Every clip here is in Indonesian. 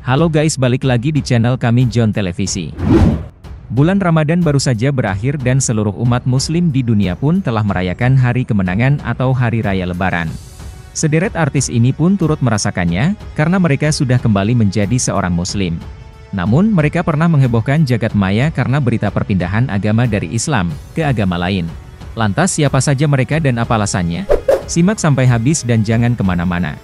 Halo guys, balik lagi di channel kami Jon Televisi. Bulan Ramadan baru saja berakhir dan seluruh umat muslim di dunia pun telah merayakan hari kemenangan atau hari raya lebaran. Sederet artis ini pun turut merasakannya, karena mereka sudah kembali menjadi seorang muslim. Namun mereka pernah menghebohkan jagat maya karena berita perpindahan agama dari Islam ke agama lain. Lantas siapa saja mereka dan apa alasannya? Simak sampai habis dan jangan kemana-mana.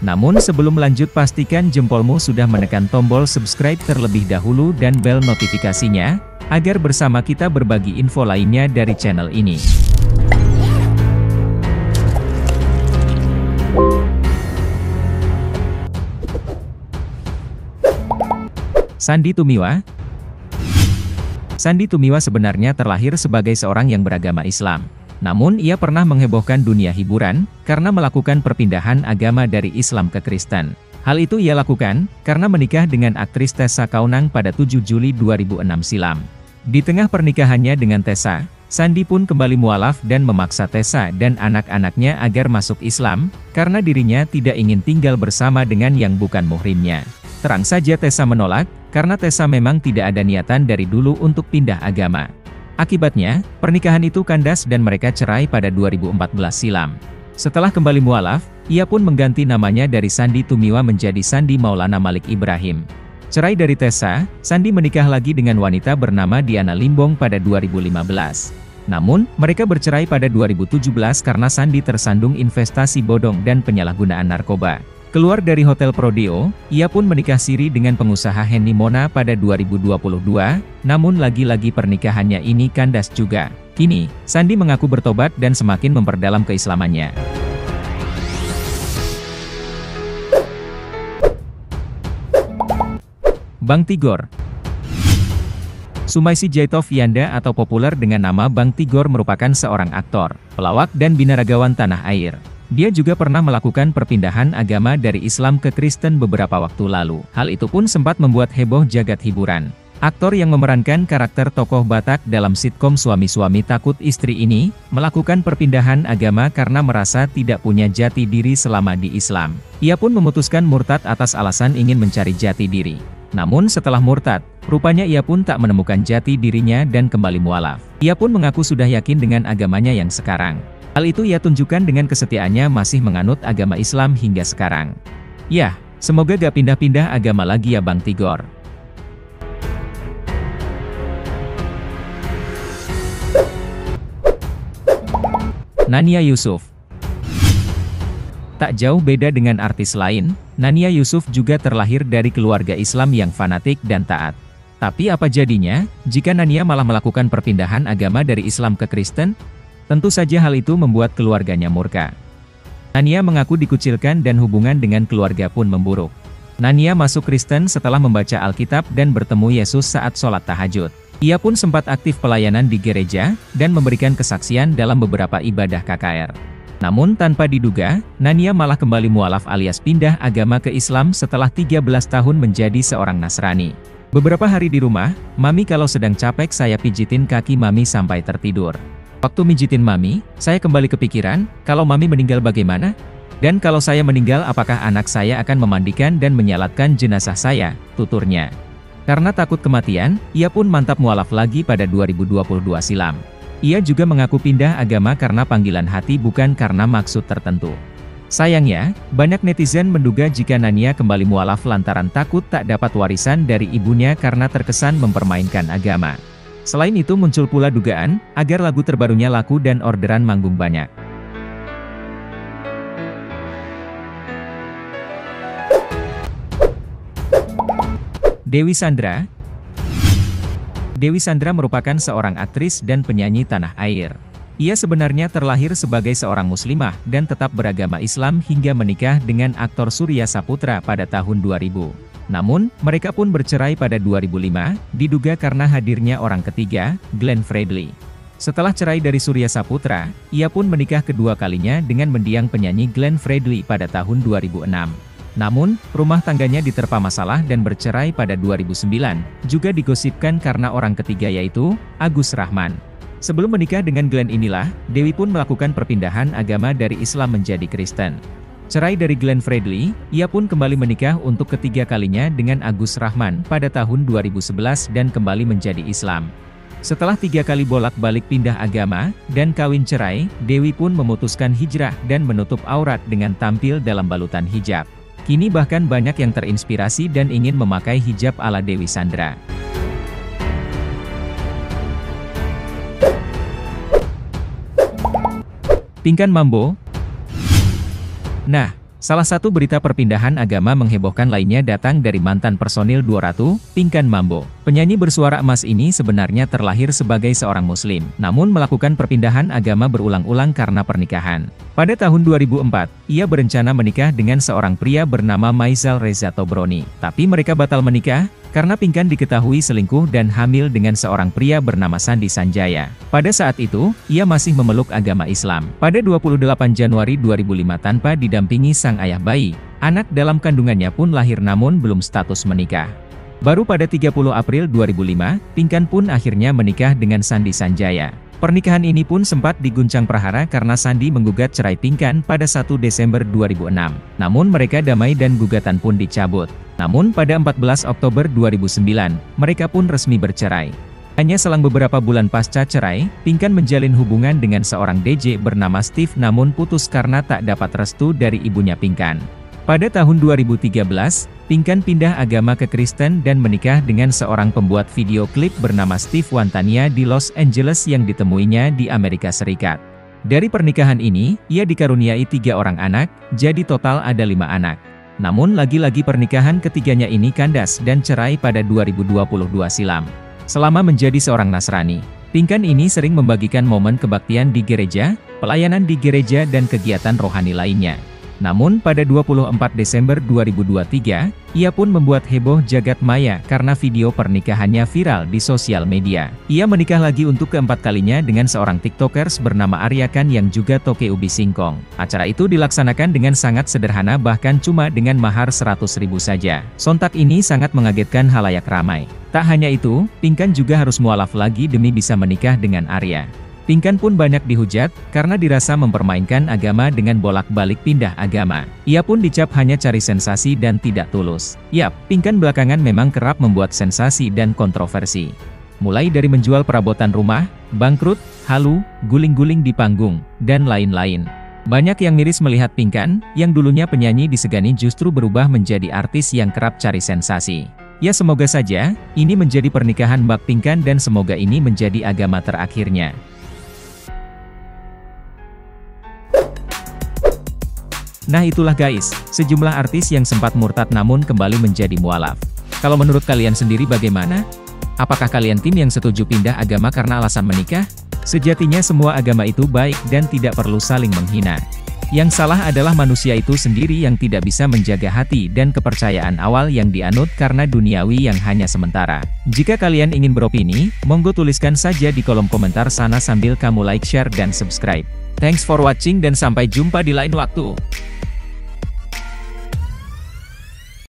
Namun sebelum lanjut pastikan jempolmu sudah menekan tombol subscribe terlebih dahulu dan bel notifikasinya, agar bersama kita berbagi info lainnya dari channel ini. Sandy Tumiwa. Sandy Tumiwa sebenarnya terlahir sebagai seorang yang beragama Islam. Namun ia pernah menghebohkan dunia hiburan, karena melakukan perpindahan agama dari Islam ke Kristen. Hal itu ia lakukan, karena menikah dengan aktris Tessa Kaunang pada 7 Juli 2006 silam. Di tengah pernikahannya dengan Tessa, Sandy pun kembali mualaf dan memaksa Tessa dan anak-anaknya agar masuk Islam, karena dirinya tidak ingin tinggal bersama dengan yang bukan muhrimnya. Terang saja Tessa menolak, karena Tessa memang tidak ada niatan dari dulu untuk pindah agama. Akibatnya, pernikahan itu kandas dan mereka cerai pada 2014 silam. Setelah kembali mualaf, ia pun mengganti namanya dari Sandy Tumiwa menjadi Sandy Maulana Malik Ibrahim. Cerai dari Tessa, Sandy menikah lagi dengan wanita bernama Diana Limbong pada 2015. Namun, mereka bercerai pada 2017 karena Sandy tersandung investasi bodong dan penyalahgunaan narkoba. Keluar dari Hotel Prodeo, ia pun menikah siri dengan pengusaha Henny Mona pada 2022, namun lagi-lagi pernikahannya ini kandas juga. Kini, Sandy mengaku bertobat dan semakin memperdalam keislamannya. Bang Tigor. Sumaisi Jaitov Yanda atau populer dengan nama Bang Tigor merupakan seorang aktor, pelawak dan binaragawan tanah air. Dia juga pernah melakukan perpindahan agama dari Islam ke Kristen beberapa waktu lalu. Hal itu pun sempat membuat heboh jagat hiburan. Aktor yang memerankan karakter tokoh Batak dalam sitkom Suami-Suami Takut Istri ini, melakukan perpindahan agama karena merasa tidak punya jati diri selama di Islam. Ia pun memutuskan murtad atas alasan ingin mencari jati diri. Namun setelah murtad, rupanya ia pun tak menemukan jati dirinya dan kembali mualaf. Ia pun mengaku sudah yakin dengan agamanya yang sekarang. Hal itu ia tunjukkan dengan kesetiaannya masih menganut agama Islam hingga sekarang. Yah, semoga gak pindah-pindah agama lagi ya Bang Tigor. Nania Yusuf. Tak jauh beda dengan artis lain, Nania Yusuf juga terlahir dari keluarga Islam yang fanatik dan taat. Tapi apa jadinya, jika Nania malah melakukan perpindahan agama dari Islam ke Kristen? Tentu saja hal itu membuat keluarganya murka. Nania mengaku dikucilkan dan hubungan dengan keluarga pun memburuk. Nania masuk Kristen setelah membaca Alkitab dan bertemu Yesus saat sholat tahajud. Ia pun sempat aktif pelayanan di gereja, dan memberikan kesaksian dalam beberapa ibadah KKR. Namun tanpa diduga, Nania malah kembali mualaf alias pindah agama ke Islam setelah 13 tahun menjadi seorang Nasrani. Beberapa hari di rumah, Mami kalau sedang capek saya pijitin kaki Mami sampai tertidur. Waktu mijitin Mami, saya kembali kepikiran, kalau Mami meninggal bagaimana? Dan kalau saya meninggal apakah anak saya akan memandikan dan menyalatkan jenazah saya, tuturnya. Karena takut kematian, ia pun mantap mualaf lagi pada 2022 silam. Ia juga mengaku pindah agama karena panggilan hati bukan karena maksud tertentu. Sayangnya, banyak netizen menduga jika Nania kembali mualaf lantaran takut tak dapat warisan dari ibunya karena terkesan mempermainkan agama. Selain itu muncul pula dugaan, agar lagu terbarunya laku dan orderan manggung banyak. Dewi Sandra. Dewi Sandra merupakan seorang aktris dan penyanyi tanah air. Ia sebenarnya terlahir sebagai seorang muslimah dan tetap beragama Islam hingga menikah dengan aktor Surya Saputra pada tahun 2000. Namun, mereka pun bercerai pada 2005, diduga karena hadirnya orang ketiga, Glenn Fredly. Setelah cerai dari Surya Saputra, ia pun menikah kedua kalinya dengan mendiang penyanyi Glenn Fredly pada tahun 2006. Namun, rumah tangganya diterpa masalah dan bercerai pada 2009, juga digosipkan karena orang ketiga yaitu, Agus Rahman. Sebelum menikah dengan Glenn inilah, Dewi pun melakukan perpindahan agama dari Islam menjadi Kristen. Cerai dari Glenn Fredly, ia pun kembali menikah untuk ketiga kalinya dengan Agus Rahman pada tahun 2011 dan kembali menjadi Islam. Setelah 3 kali bolak-balik pindah agama, dan kawin cerai, Dewi pun memutuskan hijrah dan menutup aurat dengan tampil dalam balutan hijab. Kini bahkan banyak yang terinspirasi dan ingin memakai hijab ala Dewi Sandra. Pinkan Mambo. Nah, salah satu berita perpindahan agama menghebohkan lainnya datang dari mantan personil 200, Pinkan Mambo. Penyanyi bersuara emas ini sebenarnya terlahir sebagai seorang muslim, namun melakukan perpindahan agama berulang-ulang karena pernikahan. Pada tahun 2004, ia berencana menikah dengan seorang pria bernama Maisal Reza Tobroni. Tapi mereka batal menikah, karena Pinkan diketahui selingkuh dan hamil dengan seorang pria bernama Sandi Sanjaya. Pada saat itu, ia masih memeluk agama Islam. Pada 28 Januari 2005 tanpa didampingi sang ayah bayi, anak dalam kandungannya pun lahir namun belum status menikah. Baru pada 30 April 2005, Pinkan pun akhirnya menikah dengan Sandi Sanjaya. Pernikahan ini pun sempat diguncang prahara karena Sandi menggugat cerai Pinkan pada 1 Desember 2006. Namun mereka damai dan gugatan pun dicabut. Namun pada 14 Oktober 2009, mereka pun resmi bercerai. Hanya selang beberapa bulan pasca cerai, Pinkan menjalin hubungan dengan seorang DJ bernama Steve namun putus karena tak dapat restu dari ibunya Pinkan. Pada tahun 2013, Pinkan pindah agama ke Kristen dan menikah dengan seorang pembuat video klip bernama Steve Wantania di Los Angeles yang ditemuinya di Amerika Serikat. Dari pernikahan ini, ia dikaruniai 3 orang anak, jadi total ada 5 anak. Namun lagi-lagi pernikahan ketiganya ini kandas dan cerai pada 2022 silam. Selama menjadi seorang Nasrani, Pinkan ini sering membagikan momen kebaktian di gereja, pelayanan di gereja dan kegiatan rohani lainnya. Namun pada 24 Desember 2023, ia pun membuat heboh jagat maya karena video pernikahannya viral di sosial media. Ia menikah lagi untuk keempat kalinya dengan seorang tiktokers bernama Arya Khan yang juga toke ubi singkong. Acara itu dilaksanakan dengan sangat sederhana bahkan cuma dengan mahar 100.000 saja. Sontak ini sangat mengagetkan halayak ramai. Tak hanya itu, Pinkan juga harus mualaf lagi demi bisa menikah dengan Arya. Pinkan pun banyak dihujat, karena dirasa mempermainkan agama dengan bolak-balik pindah agama. Ia pun dicap hanya cari sensasi dan tidak tulus. Yap, Pinkan belakangan memang kerap membuat sensasi dan kontroversi. Mulai dari menjual perabotan rumah, bangkrut, halu, guling-guling di panggung, dan lain-lain. Banyak yang miris melihat Pinkan, yang dulunya penyanyi disegani justru berubah menjadi artis yang kerap cari sensasi. Ya semoga saja, ini menjadi pernikahan bak Pinkan dan semoga ini menjadi agama terakhirnya. Nah itulah guys, sejumlah artis yang sempat murtad namun kembali menjadi mualaf. Kalau menurut kalian sendiri bagaimana? Apakah kalian tim yang setuju pindah agama karena alasan menikah? Sejatinya semua agama itu baik dan tidak perlu saling menghina. Yang salah adalah manusia itu sendiri yang tidak bisa menjaga hati dan kepercayaan awal yang dianut karena duniawi yang hanya sementara. Jika kalian ingin beropini, monggo tuliskan saja di kolom komentar sana sambil kamu like, share, dan subscribe. Thanks for watching dan sampai jumpa di lain waktu.